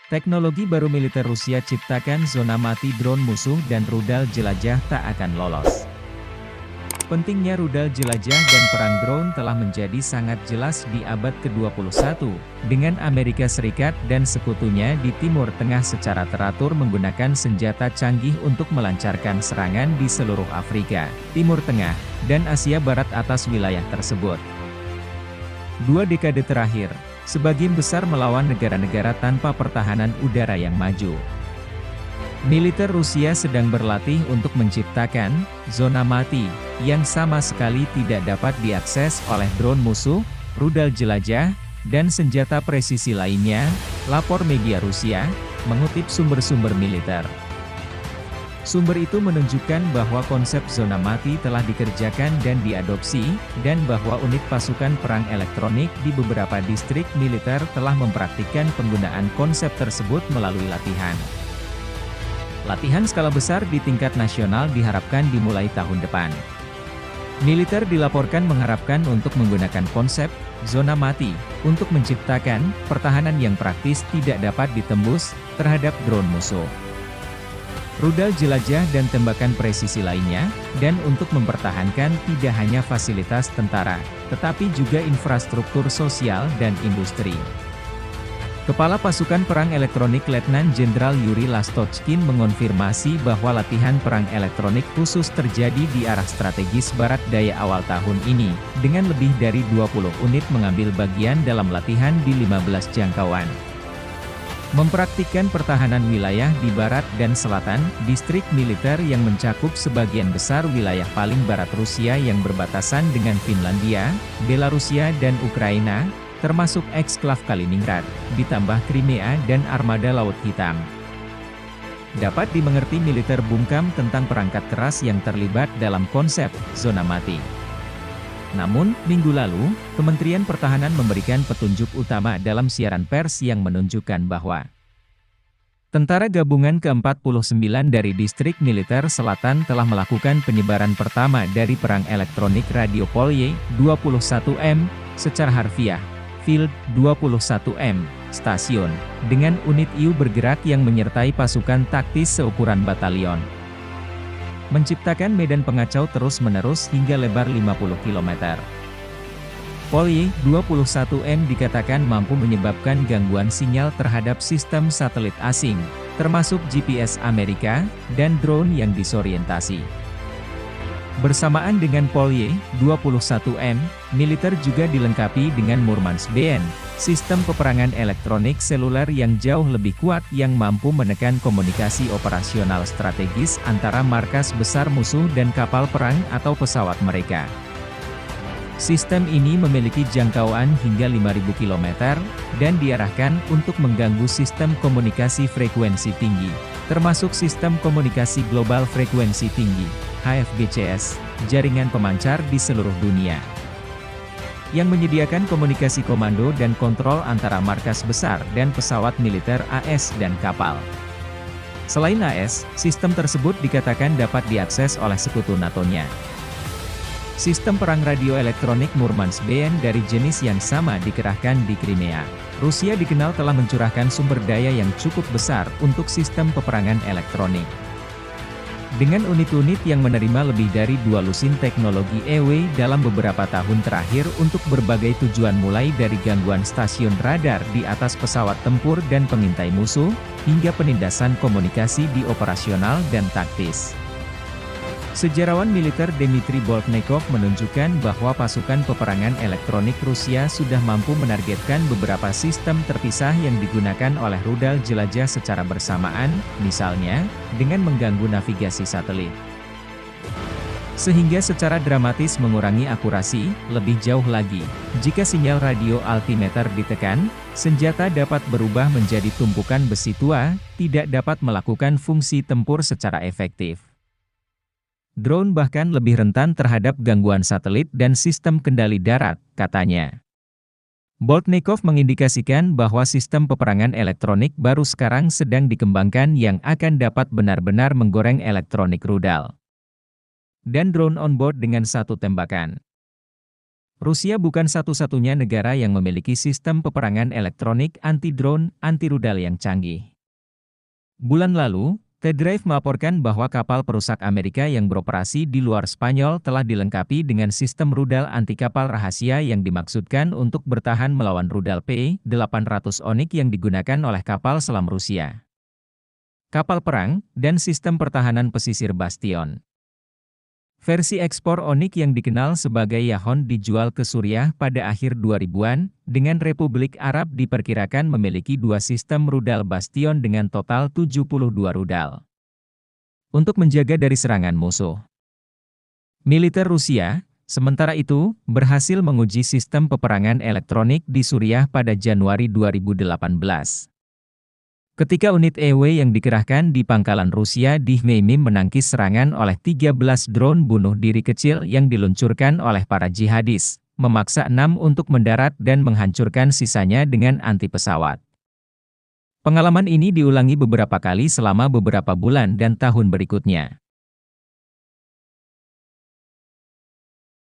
Teknologi baru militer Rusia ciptakan zona mati drone musuh dan rudal jelajah tak akan lolos. Pentingnya rudal jelajah dan perang drone telah menjadi sangat jelas di abad ke-21, dengan Amerika Serikat dan sekutunya di Timur Tengah secara teratur menggunakan senjata canggih untuk melancarkan serangan di seluruh Afrika, Timur Tengah, dan Asia Barat atas wilayah tersebut. 2 dekade terakhir, sebagian besar melawan negara-negara tanpa pertahanan udara yang maju. Militer Rusia sedang berlatih untuk menciptakan zona mati yang sama sekali tidak dapat diakses oleh drone musuh, rudal jelajah, dan senjata presisi lainnya, lapor media Rusia, mengutip sumber-sumber militer. Sumber itu menunjukkan bahwa konsep zona mati telah dikerjakan dan diadopsi, dan bahwa unit pasukan perang elektronik di beberapa distrik militer telah mempraktikkan penggunaan konsep tersebut melalui latihan. Latihan skala besar di tingkat nasional diharapkan dimulai tahun depan. Militer dilaporkan mengharapkan untuk menggunakan konsep zona mati untuk menciptakan pertahanan yang praktis tidak dapat ditembus terhadap drone musuh, rudal jelajah dan tembakan presisi lainnya, dan untuk mempertahankan tidak hanya fasilitas tentara, tetapi juga infrastruktur sosial dan industri. Kepala Pasukan Perang Elektronik Letnan Jenderal Yuri Lastochkin mengonfirmasi bahwa latihan perang elektronik khusus terjadi di arah strategis barat daya awal tahun ini, dengan lebih dari 20 unit mengambil bagian dalam latihan di 15 jangkauan. Mempraktikkan pertahanan wilayah di barat dan selatan, distrik militer yang mencakup sebagian besar wilayah paling barat Rusia yang berbatasan dengan Finlandia, Belarusia dan Ukraina, termasuk eksklav Kaliningrad, ditambah Crimea dan Armada Laut Hitam. Dapat dimengerti militer bungkam tentang perangkat keras yang terlibat dalam konsep zona mati. Namun, minggu lalu, Kementerian Pertahanan memberikan petunjuk utama dalam siaran pers yang menunjukkan bahwa Tentara Gabungan ke-49 dari Distrik Militer Selatan telah melakukan penyebaran pertama dari perang elektronik radio Polye 21M, secara harfiah, Field 21M, Stasiun, dengan unit IU bergerak yang menyertai pasukan taktis seukuran batalion. Menciptakan medan pengacau terus-menerus hingga lebar 50 km. Polye 21M dikatakan mampu menyebabkan gangguan sinyal terhadap sistem satelit asing, termasuk GPS Amerika, dan drone yang disorientasi. Bersamaan dengan Polye 21M, militer juga dilengkapi dengan Murmansk BN, sistem peperangan elektronik seluler yang jauh lebih kuat yang mampu menekan komunikasi operasional strategis antara markas besar musuh dan kapal perang atau pesawat mereka. Sistem ini memiliki jangkauan hingga 5.000 km, dan diarahkan untuk mengganggu sistem komunikasi frekuensi tinggi, termasuk sistem komunikasi global frekuensi tinggi, HFGCS, jaringan pemancar di seluruh dunia, yang menyediakan komunikasi komando dan kontrol antara markas besar dan pesawat militer AS dan kapal. Selain AS, sistem tersebut dikatakan dapat diakses oleh sekutu NATO-nya. Sistem perang radio elektronik Murmansk BN dari jenis yang sama dikerahkan di Crimea. Rusia dikenal telah mencurahkan sumber daya yang cukup besar untuk sistem peperangan elektronik. Dengan unit-unit yang menerima lebih dari 2 lusin teknologi EW dalam beberapa tahun terakhir untuk berbagai tujuan mulai dari gangguan stasiun radar di atas pesawat tempur dan pengintai musuh, hingga penindasan komunikasi di operasional dan taktis. Sejarawan militer Dmitry Boltnikov menunjukkan bahwa pasukan peperangan elektronik Rusia sudah mampu menargetkan beberapa sistem terpisah yang digunakan oleh rudal jelajah secara bersamaan, misalnya, dengan mengganggu navigasi satelit. Sehingga secara dramatis mengurangi akurasi, lebih jauh lagi, jika sinyal radio altimeter ditekan, senjata dapat berubah menjadi tumpukan besi tua, tidak dapat melakukan fungsi tempur secara efektif. Drone bahkan lebih rentan terhadap gangguan satelit dan sistem kendali darat, katanya. Boltnikov mengindikasikan bahwa sistem peperangan elektronik baru sekarang sedang dikembangkan yang akan dapat benar-benar menggoreng elektronik rudal dan drone on board dengan satu tembakan. Rusia bukan satu-satunya negara yang memiliki sistem peperangan elektronik anti-drone, anti-rudal yang canggih. Bulan lalu, The Drive melaporkan bahwa kapal perusak Amerika yang beroperasi di luar Spanyol telah dilengkapi dengan sistem rudal anti-kapal rahasia yang dimaksudkan untuk bertahan melawan rudal P-800 Onyx yang digunakan oleh kapal selam Rusia, kapal perang, dan sistem pertahanan pesisir Bastion. Versi ekspor Onyx yang dikenal sebagai Yahon dijual ke Suriah pada akhir 2000-an, dengan Republik Arab diperkirakan memiliki dua sistem rudal Bastion dengan total 72 rudal untuk menjaga dari serangan musuh. Militer Rusia, sementara itu, berhasil menguji sistem peperangan elektronik di Suriah pada Januari 2018. Ketika unit EW yang dikerahkan di pangkalan Rusia di Khmeimim menangkis serangan oleh 13 drone bunuh diri kecil yang diluncurkan oleh para jihadis, memaksa 6 untuk mendarat dan menghancurkan sisanya dengan anti pesawat. Pengalaman ini diulangi beberapa kali selama beberapa bulan dan tahun berikutnya.